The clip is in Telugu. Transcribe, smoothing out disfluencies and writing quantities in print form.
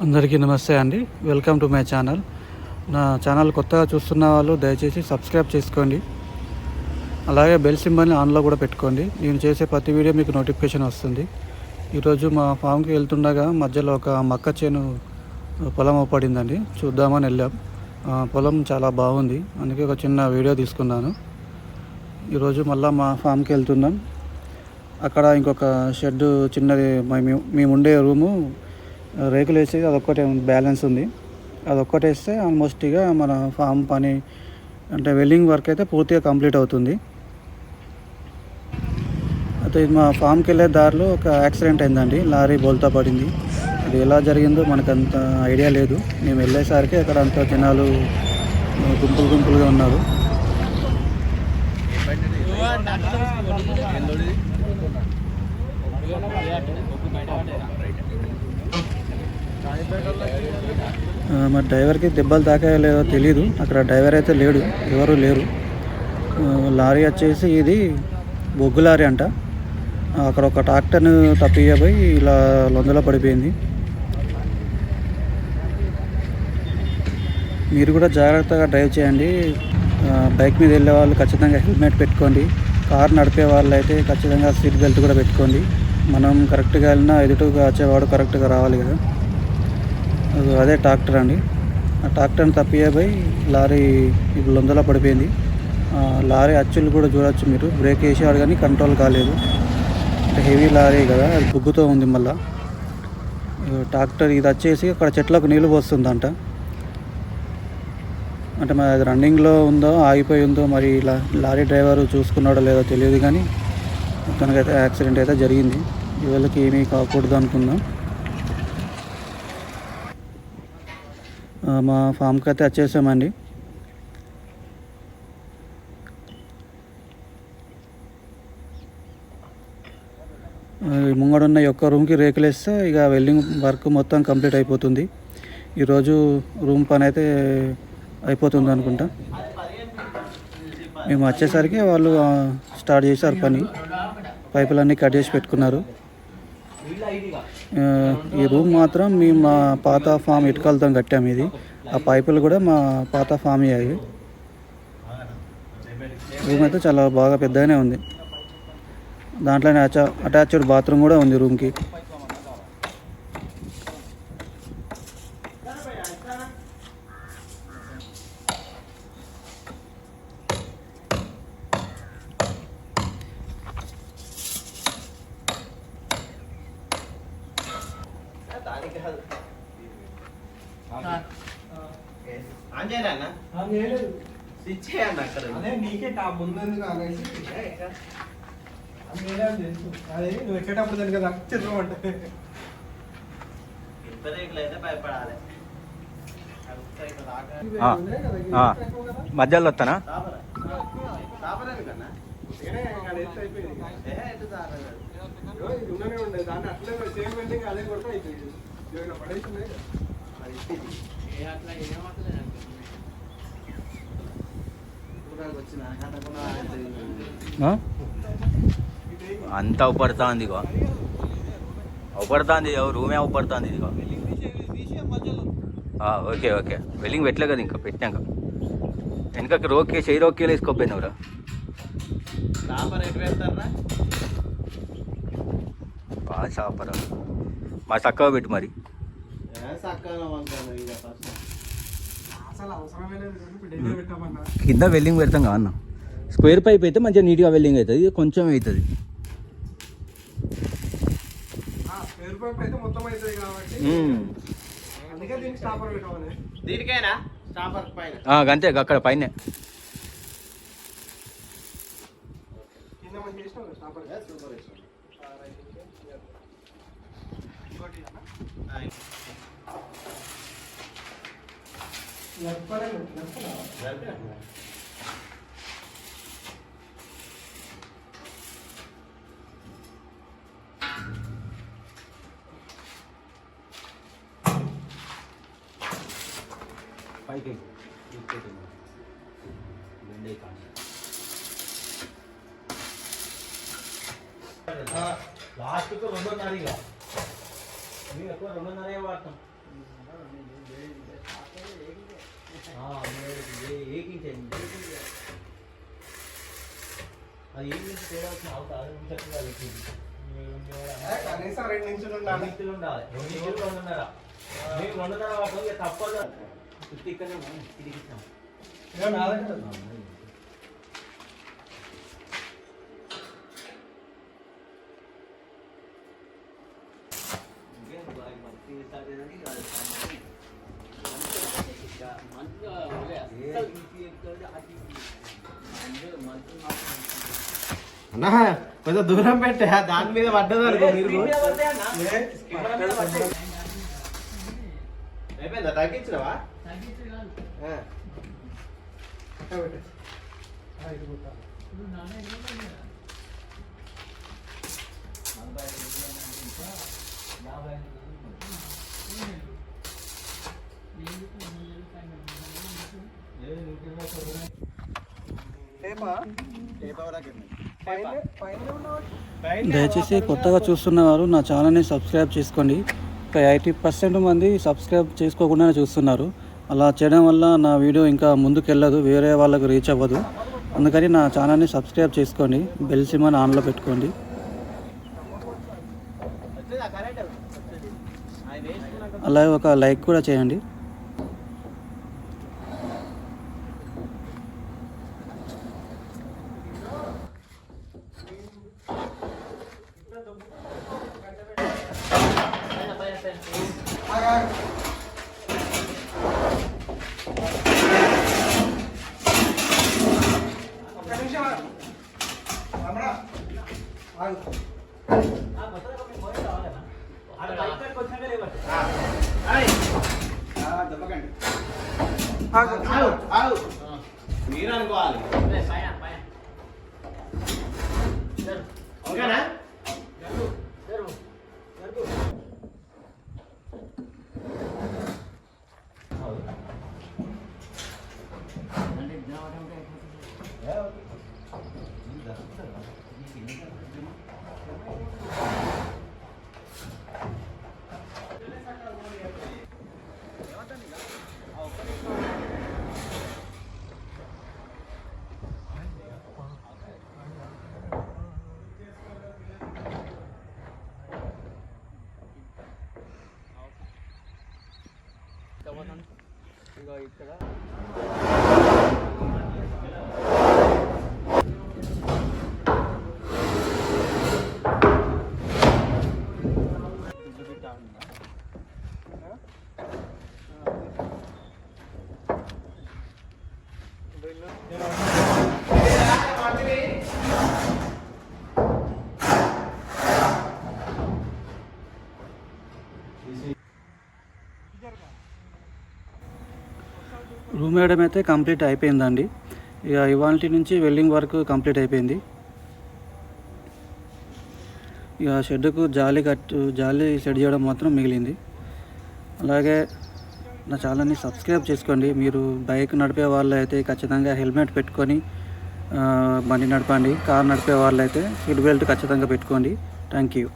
అందరికీ నమస్తే అండి. Welcome to my channel. నా ఛానల్ కొత్తగా చూస్తున్న వాళ్ళు దయచేసి సబ్స్క్రైబ్ చేసుకోండి. అలాగే బెల్ సింబల్ని ఆన్లో కూడా పెట్టుకోండి. నేను చేసే ప్రతి వీడియో మీకు నోటిఫికేషన్ వస్తుంది. ఈరోజు మా ఫామ్కి వెళ్తుండగా మధ్యలో ఒక మక్క చేను పొలం పడిందండి. చూద్దామని వెళ్ళాం. పొలం చాలా బాగుంది, అందుకే ఒక చిన్న వీడియో తీసుకున్నాను. ఈరోజు మళ్ళీ మా ఫామ్కి వెళ్తున్నాం. అక్కడ ఇంకొక షెడ్ చిన్నది, మేము ఉండే రూము రేకులు వేసి అదొక్కటే బ్యాలెన్స్ ఉంది. అదొక్కటి వేస్తే ఆల్మోస్ట్ ఇక మన ఫామ్ పని అంటే వెల్డింగ్ వర్క్ అయితే పూర్తిగా కంప్లీట్ అవుతుంది. అయితే మా ఫామ్కి వెళ్ళే దారిలో ఒక యాక్సిడెంట్ అయిందండి. లారీ బోల్తా పడింది. అది ఎలా జరిగిందో మనకు అంత ఐడియా లేదు. మేము వెళ్ళేసరికి అక్కడ అంతా జనాలు గుంపులుగా ఉన్నారు. మరి డ్రైవర్కి దెబ్బలు తాకాయో లేదో తెలీదు. అక్కడ డ్రైవర్ అయితే లేడు, ఎవరు లేరు. లారీ వచ్చేసి ఇది బొగ్గు లారీ అంట. అక్కడ ఒక ట్రాక్టర్ను తప్పిపోయి ఇలా లొందలో పడిపోయింది. మీరు కూడా జాగ్రత్తగా డ్రైవ్ చేయండి. బైక్ మీద వెళ్ళే వాళ్ళు ఖచ్చితంగా హెల్మెట్ పెట్టుకోండి. కార్ నడిపే వాళ్ళు అయితే ఖచ్చితంగా సీట్ బెల్ట్ కూడా పెట్టుకోండి. మనం కరెక్ట్గా వెళ్ళినా ఎదుటిగా వచ్చేవాడు కరెక్ట్గా రావాలి కదా. అదే ట్రాక్టర్ అండి. ఆ ట్రాక్టర్ని తప్పిపోయి లారీ లొందలో పడిపోయింది. లారీ అచ్చులు కూడా చూడవచ్చు మీరు. బ్రేక్ వేసేవాడు కానీ కంట్రోల్ కాలేదు. అంటే హెవీ లారీ కదా, అది బుగ్గుతో ఉంది. మళ్ళీ ట్రాక్టర్ ఇది వచ్చేసి అక్కడ చెట్లకు నీళ్ళు పోస్తుందంట. అంటే మరి అది రన్నింగ్లో ఉందో ఆగిపోయి ఉందో మరి లారీ డ్రైవర్ చూసుకున్నాడో లేదో తెలియదు, కానీ తనకైతే యాక్సిడెంట్ అయితే జరిగింది. వీళ్ళకి ఏమీ కాకూడదు అనుకుందాం. మా ఫామ్కి అయితే వచ్చేసామండి. ముంగడున్న యొక్క రూమ్కి రేకులేస్తే ఇక వెల్డింగ్ వర్క్ మొత్తం కంప్లీట్ అయిపోతుంది. ఈరోజు రూమ్ పని అయితే అయిపోతుంది అనుకుంటా. మేము వచ్చేసరికి వాళ్ళు స్టార్ట్ చేశారు పని. పైపులన్నీ కట్ చేసి పెట్టుకున్నారు. ఈ రూమ్ మాత్రం మేము మా పాత ఫామ్ ఇటుకలతో కట్టాము. ఇది ఆ పైపులు కూడా మా పాత ఫామ్ అయ్యాయి. రూమ్ అయితే చాలా బాగా పెద్దగానే ఉంది. దాంట్లోనే అటాచ్డ్ బాత్రూమ్ కూడా ఉంది రూమ్కి. నీకే ముందు అదే నువ్వు ఎక్కేటప్పుడు దానికి కదా చిత్రం అంటే మధ్యలో వస్తానా? ఉండే దాన్ని అట్లే సేమ్ వెల్డింగ్ అదే కొడితే అయిపోయింది. పడేస్తున్నాయి అంతా అవుపడుతుంది. ఇగో అవుపడుతుంది, రూమే అవుపడుతుంది. ఇదిగో ఓకే ఓకే. వెల్లింగ్ పెట్టలే కదా ఇంకా, పెట్టినాక వెనక రోకే చెయ్యి రోకేలు వేసుకోపోయినవురా. బాగా షాపరా, మా చక్కగా పెట్టు మరి. కింద వెల్డింగ్ పెడతాం కదా అన్న. స్క్వేర్ పైప్ అయితే మంచిగా నీట్గా వెల్డింగ్ అవుతుంది. ఇది కొంచెం అవుతుంది. అంతే అక్కడ పైన పైకి లాస్ట్కు 2.5 ఇక మేము ఎక్కువ 2.5 వాడతాం. కనీసం 2 నిమిషాలు ఉండాలి. తప్పదు అన్నా కొంచెం దూరం పెట్టే దాని మీద పడ్డది అనుకో మీరు. అయిపోయిందా? తగ్గించినవా? దయచేసి కొత్తగా చూస్తున్నవారు నా ఛానల్ని సబ్స్క్రైబ్ చేసుకోండి. ఒక 80% మంది సబ్స్క్రైబ్ చేసుకోకుండానే చూస్తున్నారు. అలా చేయడం వల్ల నా వీడియో ఇంకా ముందుకెళ్ళదు, వేరే వాళ్ళకు రీచ్ అవ్వదు. అందుకని నా ఛానల్ని సబ్స్క్రైబ్ చేసుకోండి, బెల్ సింబల్ ఆన్లో పెట్టుకోండి. అలాగే ఒక లైక్ కూడా చేయండి. మీరు అనుకోవాలి. ఓకేనా? ఇక్కడ రూమ్ వేయడం అయితే కంప్లీట్ అయిపోయిందండి. ఇక ఇవాళ నుంచి వెల్డింగ్ వర్క్ కంప్లీట్ అయిపోయింది. ఇక షెడ్కు జాలి సెట్ చేయడం మాత్రం మిగిలింది. అలాగే నా ఛానల్ని సబ్స్క్రైబ్ చేసుకోండి. మీరు బైక్ నడిపే వాళ్ళు అయితే ఖచ్చితంగా హెల్మెట్ పెట్టుకొని బండి నడపండి. కార్ నడిపే వాళ్ళు అయితే సీట్ బెల్ట్ ఖచ్చితంగా పెట్టుకోండి. Thank you.